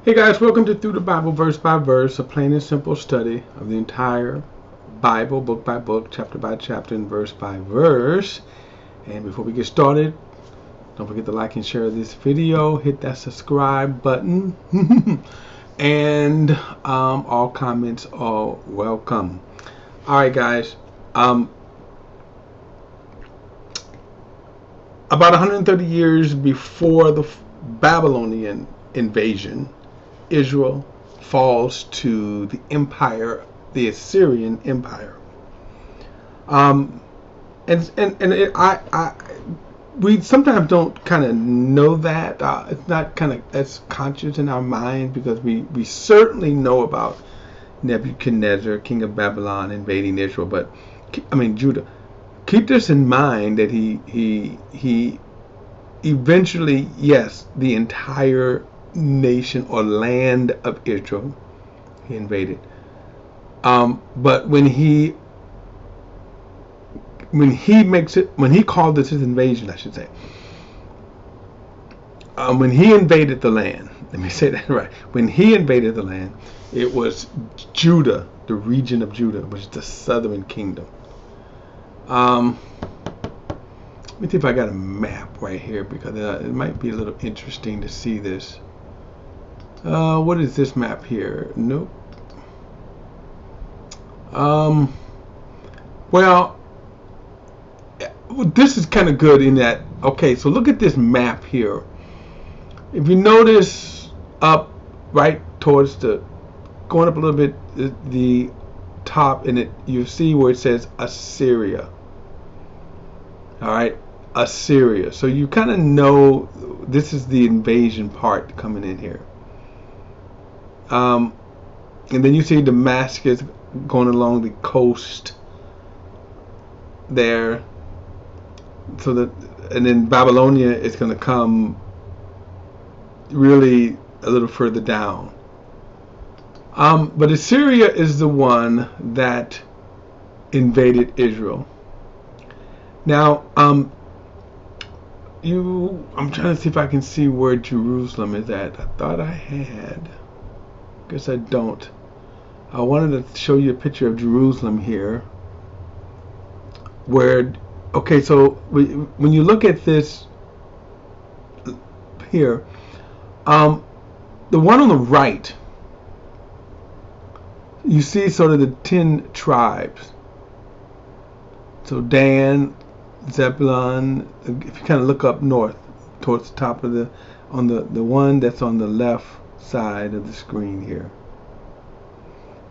Hey guys, welcome to Through the Bible Verse by Verse, a plain and simple study of the entire Bible, book by book, chapter by chapter, and verse by verse. And before we get started, don't forget to like and share this video, hit that subscribe button, and all comments are welcome. Alright guys, about 130 years before the Babylonian invasion, Israel falls to the empire, the Assyrian Empire. We sometimes don't kind of know that. It's not kind of as conscious in our mind because we certainly know about Nebuchadnezzar, king of Babylon, invading Israel, Judah. Keep this in mind that he eventually, yes, the entire nation or land of Israel he invaded. But when he called this his invasion, I should say, when he invaded the land, let me say that right. When he invaded the land, it was Judah, the region of Judah, which is the southern kingdom. Let me see if I got a map right here because it might be a little interesting to see this. What is this map here? Nope. Well, this is kind of good in that, okay, so look at this map here. If you notice up right towards going up a little bit, the top, and you see where it says Assyria. All right, Assyria. So you kind of know this is the invasion part coming in here. And then you see Damascus going along the coast there. And then Babylonia is going to come really a little further down. But Assyria is the one that invaded Israel. Now, I'm trying to see if I can see where Jerusalem is at. I thought I had. Guess I don't. I wanted to show you a picture of Jerusalem here. Okay, so when you look at this here, the one on the right, you see sort of the 10 tribes. So Dan, Zebulun, if you kind of look up north towards the top of the one that's on the left side of the screen here.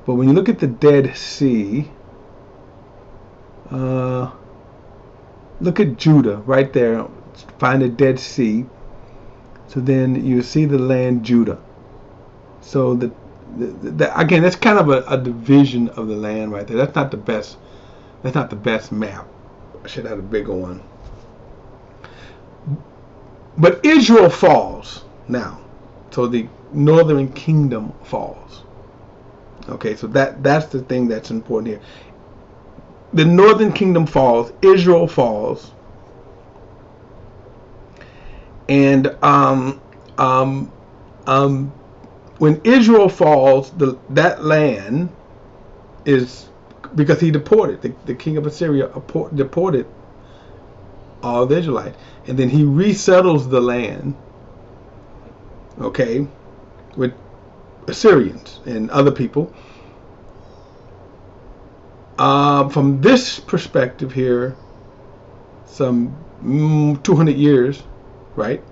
But when you look at the Dead Sea, look at Judah right there. Find the Dead Sea. So then you see the land Judah. So again, that's kind of a division of the land right there. That's not the best. That's not the best map. I should have a bigger one. But Israel falls now. So the northern kingdom falls. Okay, so that's the thing that's important here. The northern kingdom falls, Israel falls, and when Israel falls, that land is, because he deported, the king of Assyria deported all the Israelites, and then he resettles the land, okay, with Assyrians and other people. From this perspective here, some 200 years, right,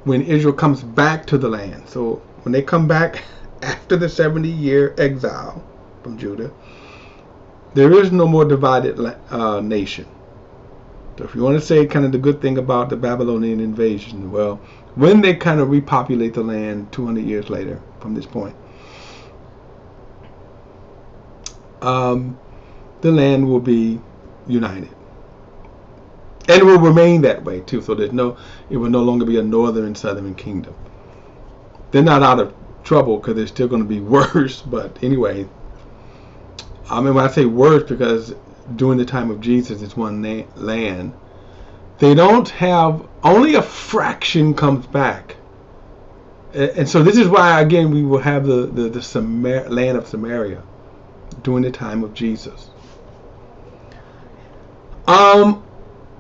when Israel comes back to the land. So when they come back after the 70-year exile from Judah, there is no more divided nation. So if you want to say kind of the good thing about the Babylonian invasion, well, when they kind of repopulate the land 200 years later from this point, the land will be united, and it will remain that way too. So it will no longer be a northern and southern kingdom. They're not out of trouble because they're still going to be worse. But anyway, when I say worse, because during the time of Jesus, it's one land. They don't have, only a fraction comes back And so this is why, again, we will have the land of Samaria during the time of Jesus.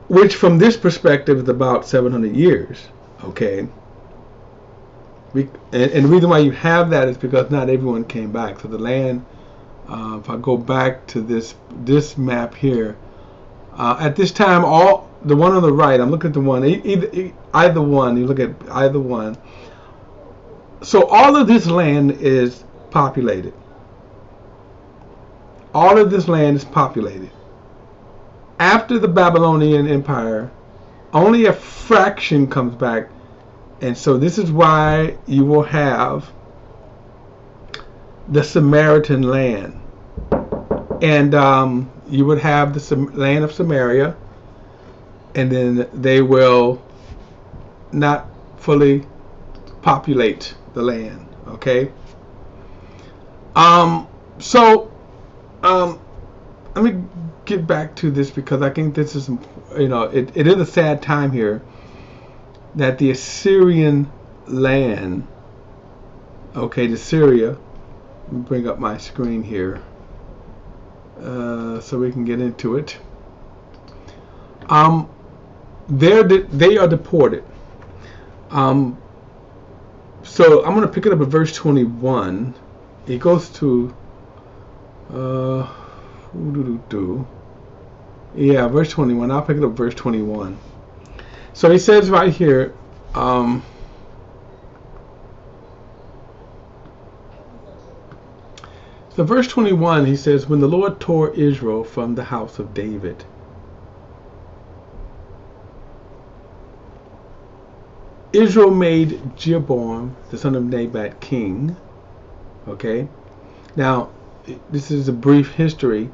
Which from this perspective is about 700 years. Okay. And the reason why you have that is because not everyone came back. So the land, if I go back to this map here, at this time, all the one on the right, I'm looking at the one, either one, you look at either one. So all of this land is populated. All of this land is populated. After the Babylonian Empire, only a fraction comes back. And so this is why you will have the Samaritan land. And you would have the land of Samaria, and then they will not fully populate the land. Okay. Let me get back to this because I think this is, it is a sad time here that the Assyrian land, okay, the Syria, let me bring up my screen here so we can get into it. They are deported. So I'm going to pick it up at verse 21. It goes to verse 21. I'll pick it up verse 21. So he says right here, so verse 21, he says, when the Lord tore Israel from the house of David, Israel made Jeroboam, the son of Nebat, king. Okay. Now, this is a brief history.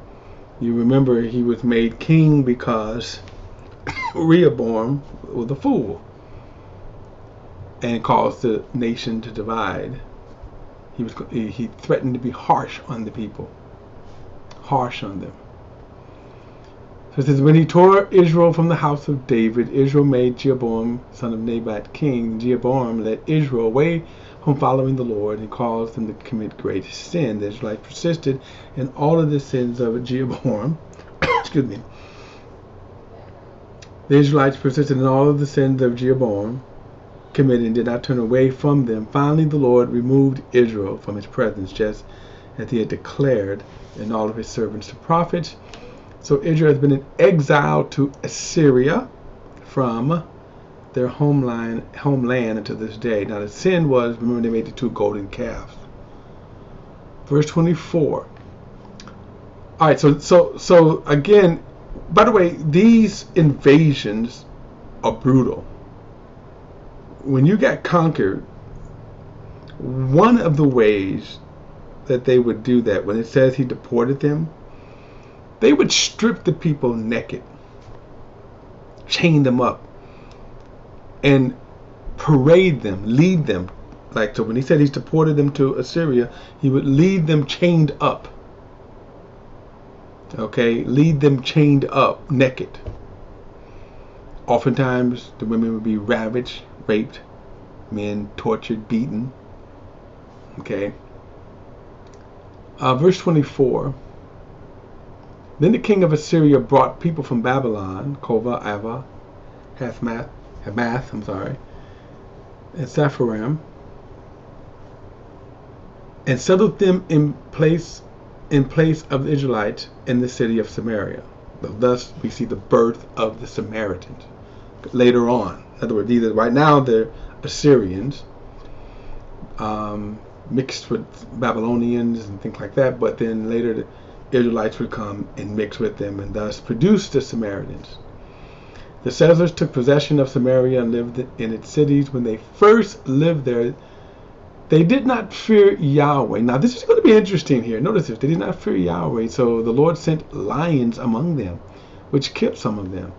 You remember he was made king because Rehoboam was a fool and caused the nation to divide. He threatened to be harsh on the people, harsh on them. So it says, when he tore Israel from the house of David, Israel made Jeroboam, son of Nebat, king. Jeroboam led Israel away from following the Lord and caused them to commit great sin. The Israelites persisted in all of the sins of Jeroboam. Excuse me. The Israelites persisted in all of the sins of Jeroboam committed and did not turn away from them. Finally, the Lord removed Israel from his presence, just as he had declared in all of his servants the prophets. So Israel has been in exile to Assyria from their homeland until this day. Now the sin was, remember, they made the 2 golden calves. Verse 24. All right, so again, by the way, these invasions are brutal. When you got conquered, one of the ways that they would do that, when it says he deported them, they would strip the people naked, chain them up, and parade them, lead them. Like, so when he said he's deported them to Assyria, he would lead them chained up. Okay, lead them chained up, naked. Oftentimes, the women would be ravaged, raped, men tortured, beaten. Okay. Verse 24. Then the king of Assyria brought people from Babylon, Kova, Ava, Hamath, and Sepharvaim, and settled them in place of the Israelites in the city of Samaria. Thus, we see the birth of the Samaritans later on. In other words, either right now they're Assyrians, mixed with Babylonians and things like that, but then later the Israelites would come and mix with them and thus produce the Samaritans. The settlers took possession of Samaria and lived in its cities. When they first lived there, they did not fear Yahweh. Now this is going to be interesting here. Notice this. They did not fear Yahweh, so the Lord sent lions among them, which killed some of them.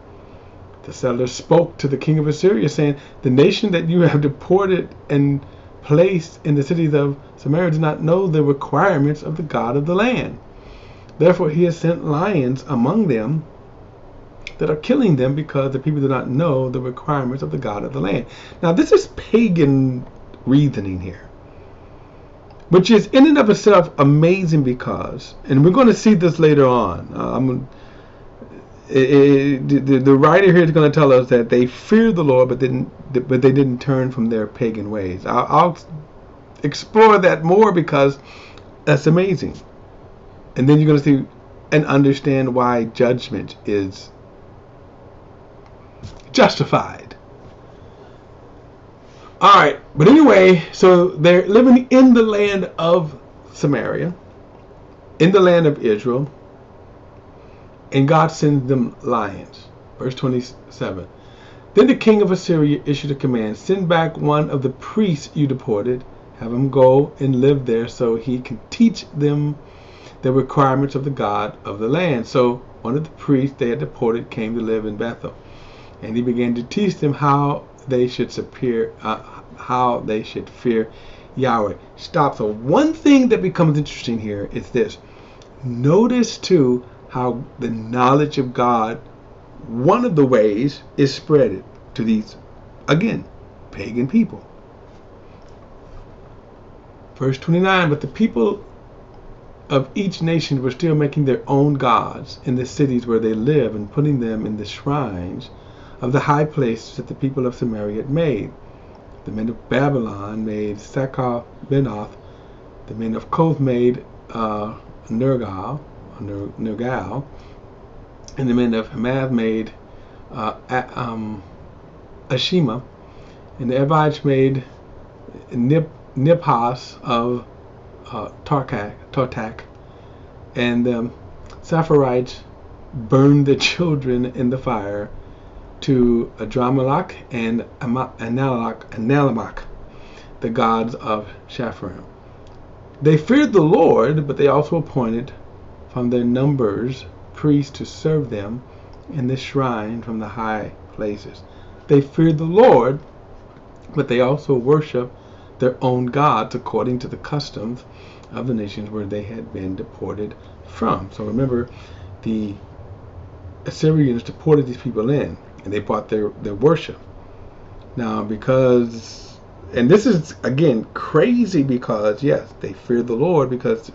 The settlers spoke to the king of Assyria, saying, the nation that you have deported and placed in the cities of Samaria does not know the requirements of the God of the land. Therefore he has sent lions among them that are killing them, because the people do not know the requirements of the God of the land. Now this is pagan reasoning here, which is in and of itself amazing because, and we're going to see this later on. The writer here is going to tell us that they feared the Lord, but they didn't turn from their pagan ways. I'll explore that more because that's amazing. And then you're going to see and understand why judgment is justified. Alright, but anyway, so they're living in the land of Samaria, in the land of Israel, and God sends them lions. Verse 27. Then the king of Assyria issued a command, send back one of the priests you deported, have him go and live there so he can teach them the requirements of the God of the land. So one of the priests they had deported came to live in Bethel, and he began to teach them how they should fear Yahweh. Stop. So one thing that becomes interesting here is this. Notice too how the knowledge of God, one of the ways, is spread to these, again, pagan people. Verse 29, but the people of each nation were still making their own gods in the cities where they live and putting them in the shrines of the high places that the people of Samaria had made. The men of Babylon made Sakar-Benoth. The men of Koth made Nergal, and the men of Hamath made Ashima, and the Evites made Nibhas of Tartak, and the Sapharites burned the children in the fire to Adramelech and Analamach, the gods of Shapharim. They feared the Lord, but they also appointed from their numbers priests to serve them in the shrine from the high places. They feared the Lord, but they also worshiped their own gods according to the customs of the nations where they had been deported from. So remember, the Assyrians deported these people in, and they brought their worship. Now, because, and this is again crazy because, yes, they feared the Lord because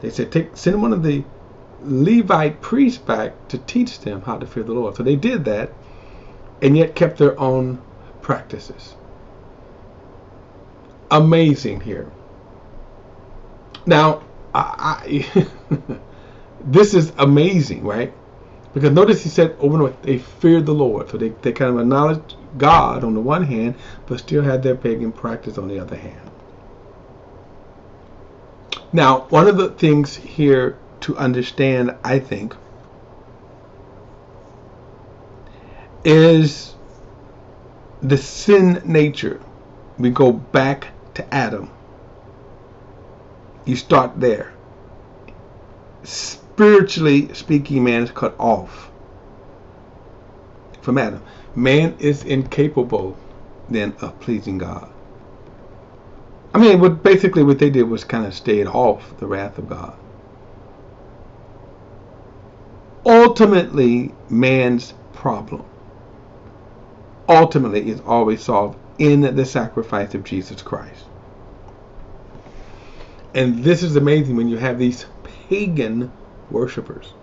they said, send one of the Levite priests back to teach them how to fear the Lord. So they did that, and yet kept their own practices. Amazing here. Now, this is amazing, right? Because notice he said over and over, they feared the Lord. So they kind of acknowledged God on the one hand, but still had their pagan practice on the other hand. Now, one of the things here to understand, I think, is the sin nature. We go back to Adam. You start there. Spiritually speaking, man is cut off from Adam. Man is incapable then of pleasing God. I mean, basically what they did was kind of stayed off the wrath of God. Ultimately, man's problem is always solved in the sacrifice of Jesus Christ. And this is amazing when you have these pagan worshipers,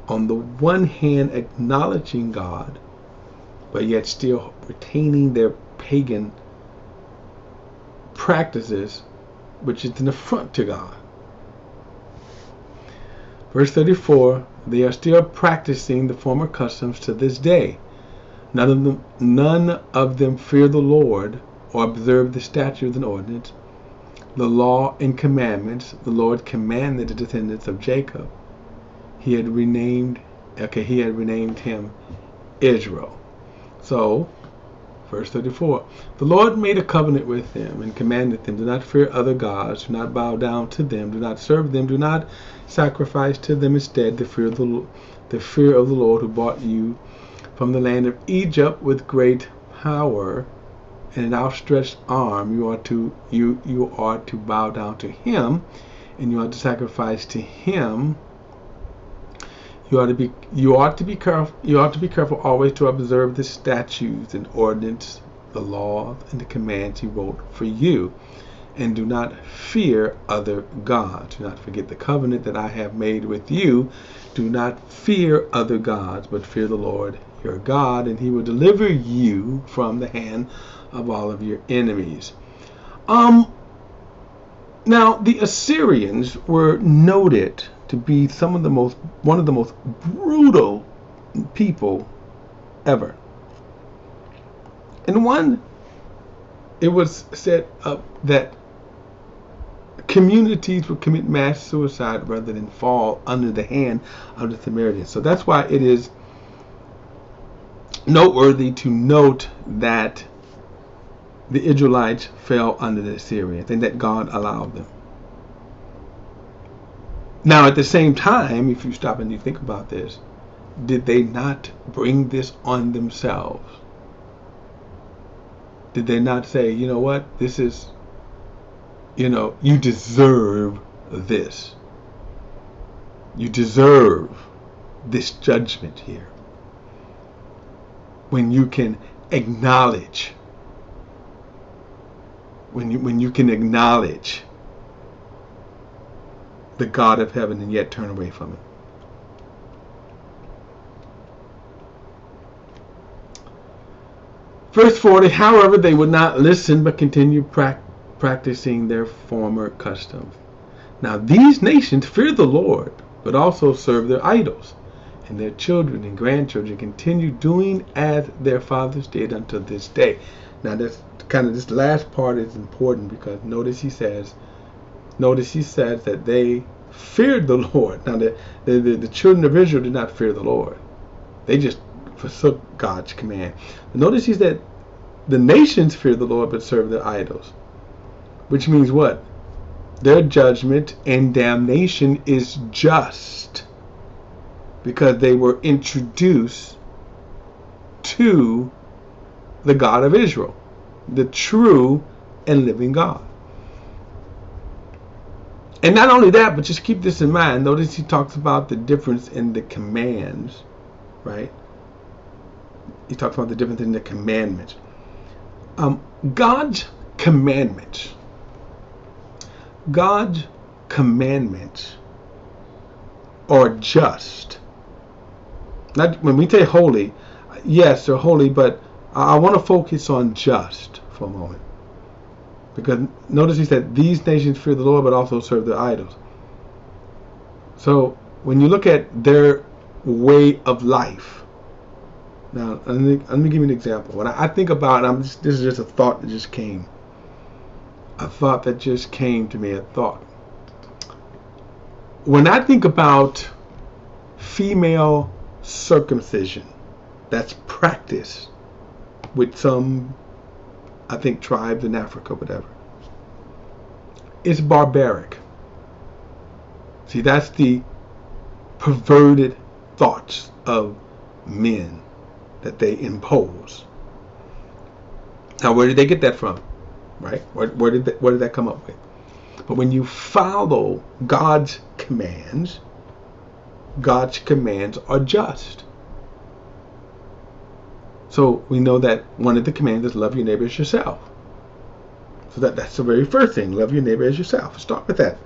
on the one hand acknowledging God, but yet still retaining their pagan practices, which is an affront to God. Verse 34, they are still practicing the former customs to this day. None of them fear the Lord or observe the statutes and ordinance, the law and commandments the Lord commanded the descendants of Jacob. He had renamed him Israel. So, verse 34, the Lord made a covenant with them and commanded them, do not fear other gods, do not bow down to them, do not serve them, do not sacrifice to them. Instead, the fear of the Lord who brought you from the land of Egypt with great power and an outstretched arm. You are to bow down to him, and you are to sacrifice to him. You ought to be careful always to observe the statutes and ordinance the laws and the commands he wrote for you, and do not fear other gods. Do not forget the covenant that I have made with you. Do not fear other gods, but fear the Lord your God, and he will deliver you from the hand of all of your enemies. Now the Assyrians were noted to be one of the most brutal people ever. And it was said that communities would commit mass suicide rather than fall under the hand of the Samaritans. So that's why it is noteworthy to note that the Israelites fell under the Assyrians and that God allowed them. Now, at the same time, if you stop and you think about this, did they not bring this on themselves? Did they not say, you know what, this is, you deserve this. You deserve this judgment here. When you can acknowledge, when you can acknowledge the God of heaven and yet turn away from it. Verse 40, however, they would not listen but continued practicing their former customs. Now these nations fear the Lord, but also serve their idols, and their children and grandchildren continue doing as their fathers did until this day. Now this last part is important, because notice he says that they feared the Lord. Now the children of Israel did not fear the Lord. They just forsook God's command. Notice he said the nations fear the Lord but serve their idols. Which means what? Their judgment and damnation is just, because they were introduced to the God of Israel, the true and living God. And not only that, but just keep this in mind. Notice he talks about the difference in the commands, right? He talks about the difference in the commandments. God's commandments are just. Not when we say holy, yes, they're holy, but I want to focus on just for a moment. Because notice he said, these nations fear the Lord, but also serve their idols. So when you look at their way of life, now let me give you an example. When I think about, this is just a thought that just came. A thought that just came to me. A thought. When I think about female circumcision, that's practiced with some, I think, tribes in Africa, whatever. It's barbaric. See, that's the perverted thoughts of men that they impose. Now, where did they get that from? Right? Where did that come up with? But when you follow God's commands are just. So we know that one of the commands is love your neighbor as yourself. So that's the very first thing. Love your neighbor as yourself. Start with that.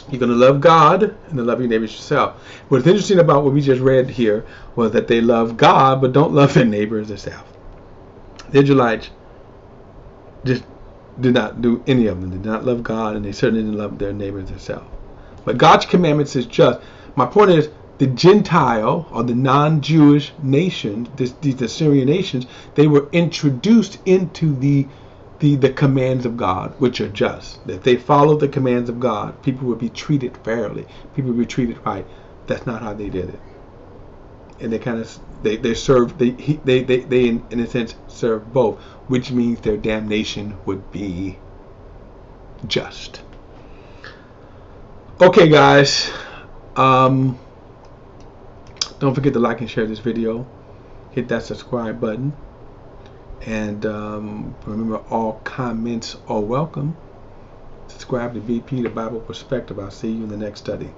You're going to love God and then love your neighbor as yourself. What's interesting about what we just read here was that they love God but don't love their neighbor as themselves. The Israelites just did not do any of them. They did not love God, and they certainly didn't love their neighbor as themselves. But God's commandments is just. My point is, the Gentile or the non-Jewish nations, these Assyrian nations, they were introduced into the commands of God, which are just. If they followed the commands of God, people would be treated fairly. People would be treated right. That's not how they did it. And they served. They in a sense served both, which means their damnation would be just. Okay, guys. Don't forget to like and share this video. Hit that subscribe button. And remember, all comments are welcome. Subscribe to BP, the Bible Perspective. I'll see you in the next study.